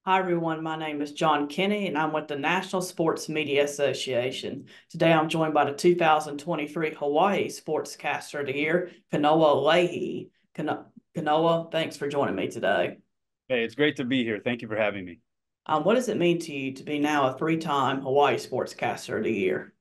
Hi, everyone. My name is John Kinney, and I'm with the National Sports Media Association. Today, I'm joined by the 2023 Hawaii Sportscaster of the Year, Kanoa Leahey. Kanoa, thanks for joining me today. Hey, it's great to be here. Thank you for having me. What does it mean to you to be now a three-time Hawaii Sportscaster of the Year?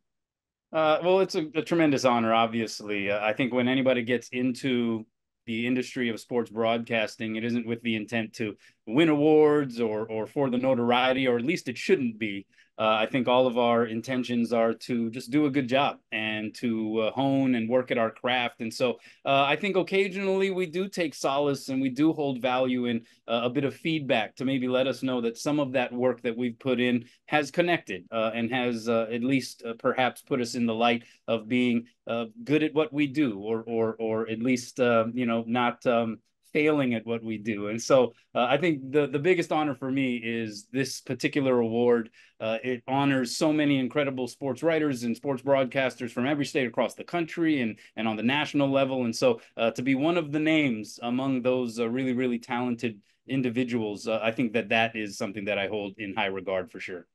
Well, it's a tremendous honor, obviously. I think when anybody gets into the industry of sports broadcasting, it isn't with the intent to win awards or for the notoriety, or at least it shouldn't be. I think all of our intentions are to just do a good job and to hone and work at our craft. And so I think occasionally we do take solace and we do hold value in a bit of feedback to maybe let us know that some of that work that we've put in has connected and has at least perhaps put us in the light of being good at what we do, or at least not failing at what we do. And so I think the biggest honor for me is this particular award. It honors so many incredible sports writers and sports broadcasters from every state across the country and on the national level. And so to be one of the names among those really talented individuals, I think that is something that I hold in high regard for sure.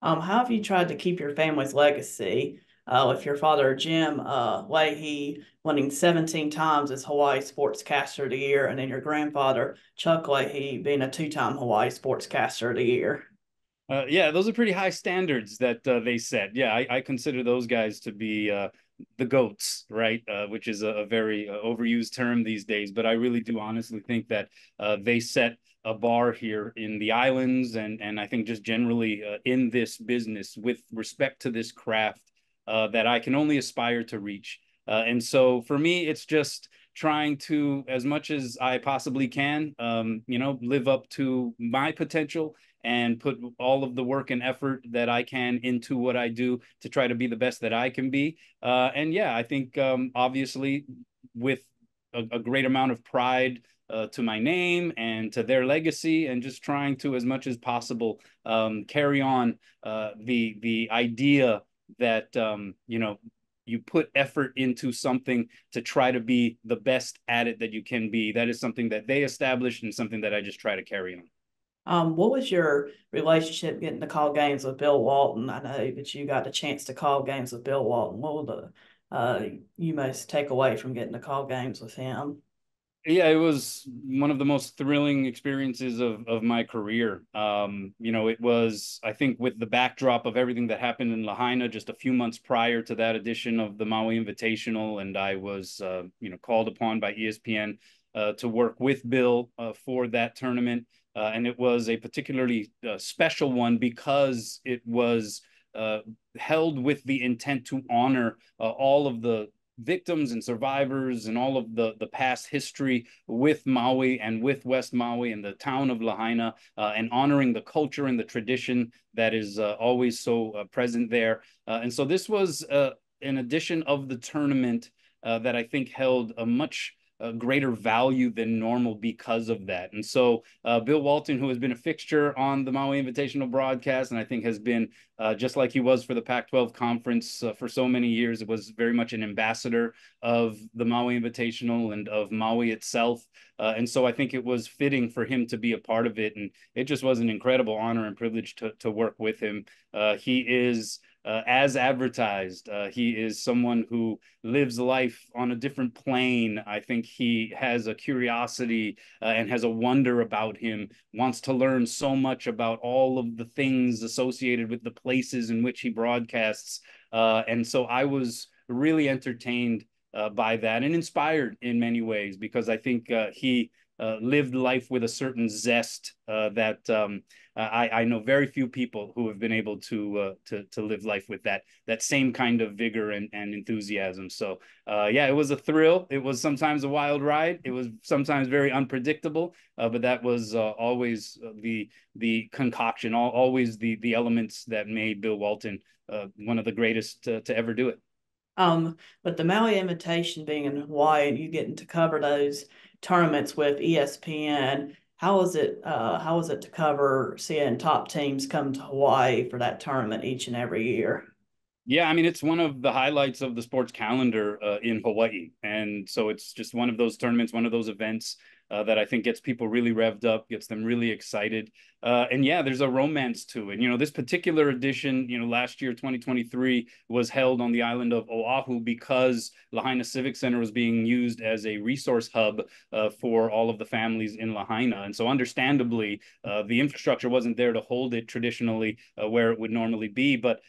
How have you tried to keep your family's legacy with your father, Jim Leahey, winning 17 times as Hawaii Sportscaster of the Year, and then your grandfather, Chuck Leahey, being a two-time Hawaii Sportscaster of the Year? Yeah, those are pretty high standards that they set. Yeah, I consider those guys to be the goats, right? Which is a very overused term these days, but I really do honestly think that they set a bar here in the islands, and I think just generally in this business with respect to this craft that I can only aspire to reach. And so for me, it's just trying to, as much as I possibly can, live up to my potential and put all of the work and effort that I can into what I do to try to be the best that I can be. And yeah, I think obviously with a great amount of pride to my name and to their legacy, and just trying to, as much as possible, carry on the idea that you put effort into something to try to be the best at it that you can be. That is something that they established and something that I just try to carry on. What was your relationship getting to call games with Bill Walton? I know that you got a chance to call games with Bill Walton. What will you most take away from getting to call games with him? Yeah, it was one of the most thrilling experiences of my career. It was, I think, with the backdrop of everything that happened in Lahaina just a few months prior to that edition of the Maui Invitational, and I was, called upon by ESPN to work with Bill for that tournament. And it was a particularly special one because it was uh, held with the intent to honor all of the victims and survivors and all of the past history with Maui and with West Maui and the town of Lahaina, and honoring the culture and the tradition that is always so present there. And so this was an edition of the tournament that I think held a much greater value than normal because of that. And so Bill Walton, who has been a fixture on the Maui Invitational broadcast, and I think has been just like he was for the Pac-12 conference for so many years, it was very much an ambassador of the Maui Invitational and of Maui itself. And so I think it was fitting for him to be a part of it. And it just was an incredible honor and privilege to work with him. He is as advertised. He is someone who lives life on a different plane. I think he has a curiosity and has a wonder about him, wants to learn so much about all of the things associated with the places in which he broadcasts. And so I was really entertained by that and inspired in many ways, because I think he lived life with a certain zest that I know very few people who have been able to live life with that same kind of vigor and enthusiasm. So yeah, it was a thrill. It was sometimes a wild ride. It was sometimes very unpredictable, but that was always the concoction, always the elements that made Bill Walton one of the greatest to ever do it. But the Maui Invitation being in Hawaii and you getting to cover those tournaments with ESPN, how was it to cover seeing top teams come to Hawaii for that tournament each and every year? Yeah, I mean, it's one of the highlights of the sports calendar in Hawaii. And so it's just one of those tournaments, one of those events that I think gets people really revved up, gets them really excited. And yeah, there's a romance to it. This particular edition, last year, 2023, was held on the island of Oahu because Lahaina Civic Center was being used as a resource hub for all of the families in Lahaina. And so understandably, the infrastructure wasn't there to hold it traditionally where it would normally be, but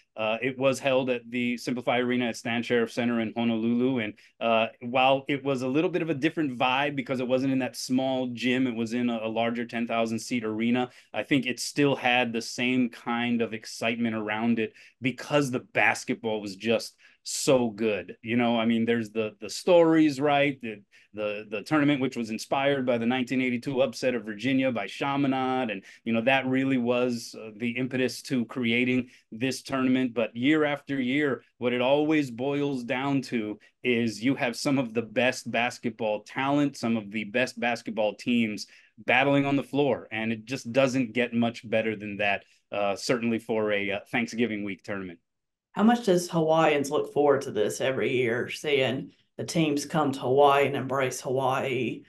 it was held at the Simplify Arena at Stan Sheriff Center in Honolulu. And while it was a little bit of a different vibe because it wasn't in that small gym, it was in a larger 10,000 seat arena. I think it still had the same kind of excitement around it because the basketball was just so good. I mean, there's the stories, right? The tournament, which was inspired by the 1982 upset of Virginia by Chaminade, and that really was the impetus to creating this tournament. But year after year, what it always boils down to is you have some of the best basketball talent, some of the best basketball teams battling on the floor, and it just doesn't get much better than that. Certainly for a Thanksgiving week tournament. How much does Hawaiians look forward to this every year, seeing the teams come to Hawaii and embrace Hawaii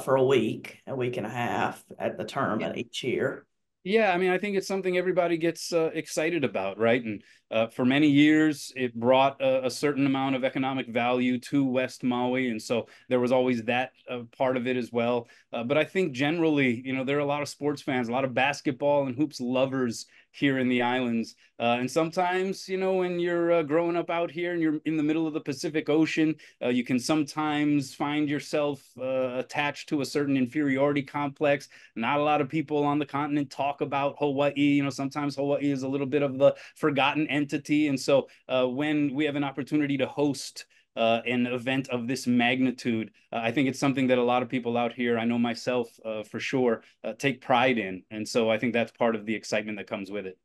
for a week and a half at the tournament each year? Yeah, I mean, I think it's something everybody gets excited about, right? And for many years, it brought a certain amount of economic value to West Maui, and so there was always that part of it as well. But I think generally, there are a lot of sports fans, a lot of basketball and hoops lovers here in the islands. And sometimes, when you're growing up out here and you're in the middle of the Pacific Ocean, you can sometimes find yourself attached to a certain inferiority complex. Not a lot of people on the continent talk about Hawaii. Sometimes Hawaii is a little bit of the forgotten entity. And so when we have an opportunity to host an event of this magnitude, I think it's something that a lot of people out here, I know myself for sure, take pride in. And so I think that's part of the excitement that comes with it.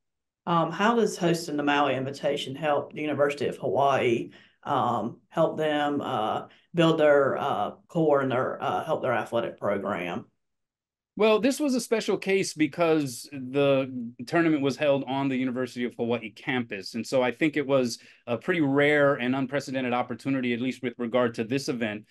How does hosting the Maui Invitation help the University of Hawaii help them build their core and their help their athletic program? Well, this was a special case because the tournament was held on the University of Hawaii campus. And so I think it was a pretty rare and unprecedented opportunity, at least with regard to this event,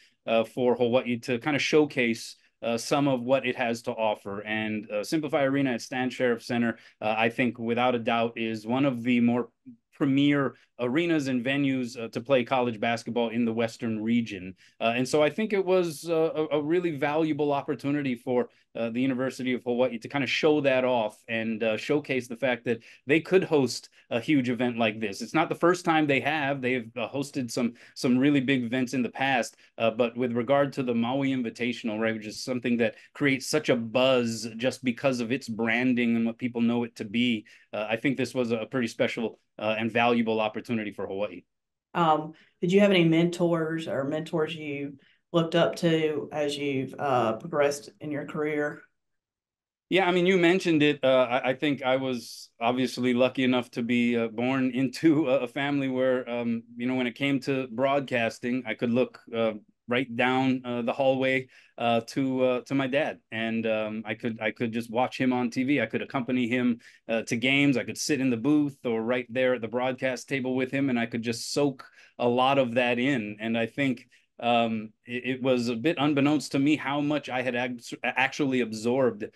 for Hawaii to kind of showcase some of what it has to offer. And Simplify Arena at Stan Sheriff Center, I think without a doubt is one of the more premier arenas and venues to play college basketball in the Western region. And so I think it was a really valuable opportunity for the University of Hawaii to kind of show that off and showcase the fact that they could host a huge event like this. It's not the first time they have. They've hosted some really big events in the past, but with regard to the Maui Invitational, right, which is something that creates such a buzz just because of its branding and what people know it to be, I think this was a pretty special and valuable opportunity for Hawaii. Did you have any mentors you looked up to as you've progressed in your career? Yeah, I mean, you mentioned it. I think I was obviously lucky enough to be born into a family where, when it came to broadcasting, I could look right down the hallway to my dad, and I could just watch him on TV. I could accompany him to games. I could sit in the booth or right there at the broadcast table with him, and I could just soak a lot of that in. And I think it was a bit unbeknownst to me how much I had actually absorbed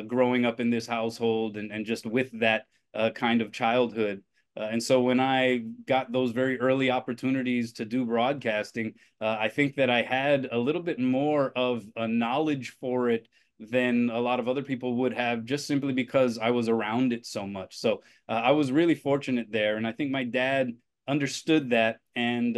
growing up in this household and just with that kind of childhood. And so when I got those very early opportunities to do broadcasting, I think that I had a little bit more of a knowledge for it than a lot of other people would have, just simply because I was around it so much. So I was really fortunate there. And I think my dad understood that, and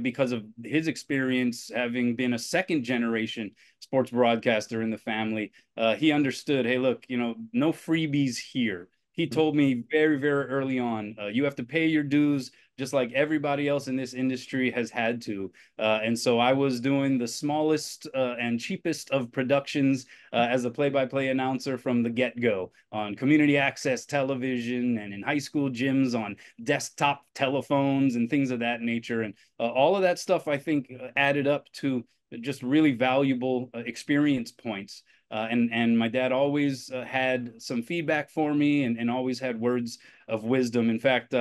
because of his experience having been a second generation sports broadcaster in the family, he understood, hey, look, no freebies here. He told me very, very early on, you have to pay your dues just like everybody else in this industry has had to. And so I was doing the smallest and cheapest of productions as a play-by-play announcer from the get-go on community access television and in high school gyms on desktop telephones and things of that nature. And all of that stuff, I think, added up to just really valuable experience points. And my dad always had some feedback for me and always had words of wisdom. In fact,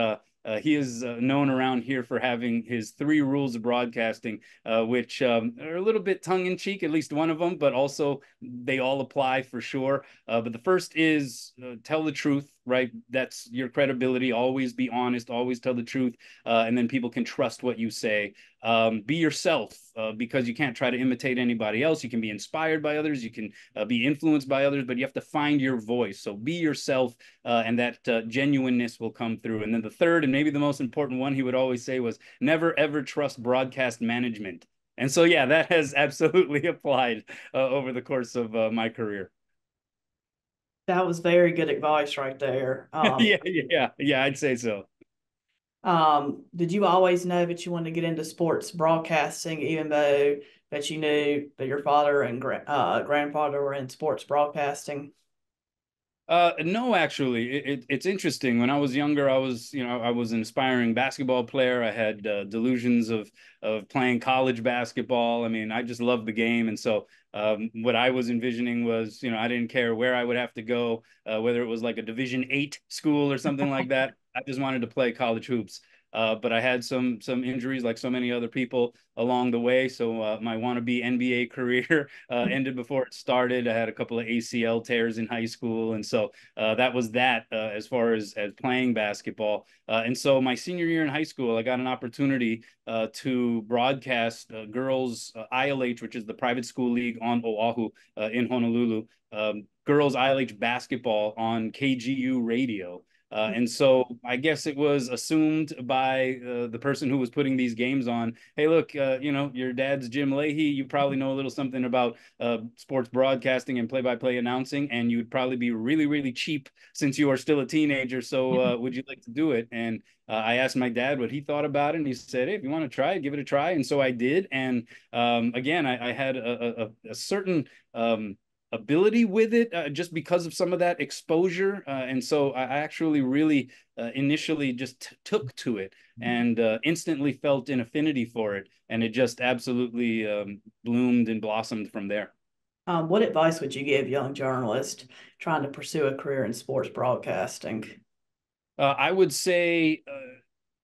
He is known around here for having his three rules of broadcasting, which are a little bit tongue in cheek, at least one of them, but also they all apply for sure. But the first is tell the truth, right? That's your credibility. Always be honest, always tell the truth, and then people can trust what you say. Be yourself, because you can't try to imitate anybody else. You can be inspired by others, you can be influenced by others, but you have to find your voice. So be yourself, and that genuineness will come through. And then the third, and maybe the most important one, he would always say was never ever trust broadcast management. And so, yeah, that has absolutely applied over the course of my career. That was very good advice right there. Yeah, I'd say so. Did you always know that you wanted to get into sports broadcasting, even though that you knew that your father and grandfather were in sports broadcasting? No, actually, it's interesting. When I was younger, I was an aspiring basketball player. I had delusions of playing college basketball. I mean, I just loved the game, and so what I was envisioning was, I didn't care where I would have to go, whether it was like a Division 8 school or something like that. I just wanted to play college hoops. But I had some injuries, like so many other people along the way. So my wannabe NBA career ended before it started. I had a couple of ACL tears in high school, and so that was that as far as playing basketball. And so my senior year in high school, I got an opportunity to broadcast girls ILH, which is the private school league on Oahu in Honolulu. Girls ILH basketball on KGU radio. And so I guess it was assumed by the person who was putting these games on, hey, look, your dad's Jim Leahey. You probably know a little something about sports broadcasting and play-by-play announcing, and you'd probably be really, really cheap since you are still a teenager. So would you like to do it? And I asked my dad what he thought about it, and he said, hey, if you want to try it, give it a try. And so I did. And again, I had a certain ability with it, just because of some of that exposure. And so I actually really initially just took to it and instantly felt an affinity for it. And it just absolutely bloomed and blossomed from there. What advice would you give young journalists trying to pursue a career in sports broadcasting? I would say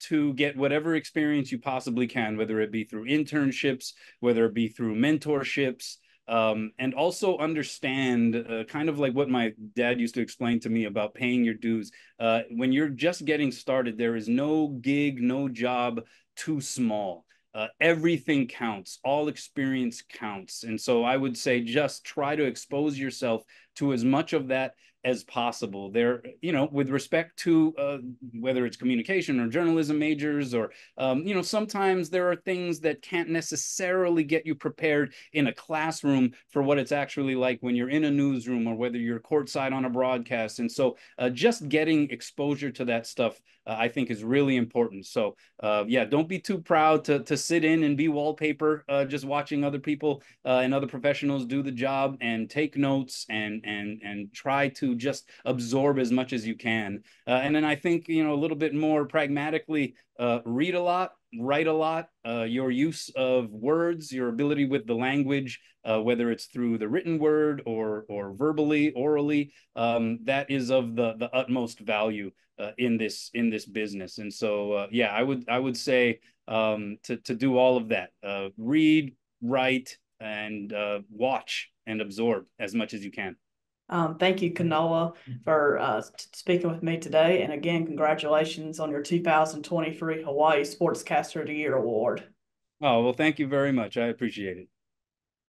to get whatever experience you possibly can, whether it be through internships, whether it be through mentorships, and also understand kind of like what my dad used to explain to me about paying your dues. When you're just getting started, there is no gig, no job too small. Everything counts, all experience counts. And so I would say just try to expose yourself to as much of that as possible. There, with respect to whether it's communication or journalism majors, or sometimes there are things that can't necessarily get you prepared in a classroom for what it's actually like when you're in a newsroom, or whether you're courtside on a broadcast. And so just getting exposure to that stuff, I think, is really important. So yeah, don't be too proud to sit in and be wallpaper, just watching other people and other professionals do the job, and take notes and try to just absorb as much as you can. And then I think, a little bit more pragmatically, read a lot, write a lot. Your use of words, your ability with the language, whether it's through the written word or verbally, orally, that is of the utmost value in this business. And so yeah, I would say to do all of that. Read, write, and watch and absorb as much as you can. Thank you, Kanoa, for speaking with me today. And again, congratulations on your 2023 Hawaii Sportscaster of the Year award. Oh, well, thank you very much. I appreciate it.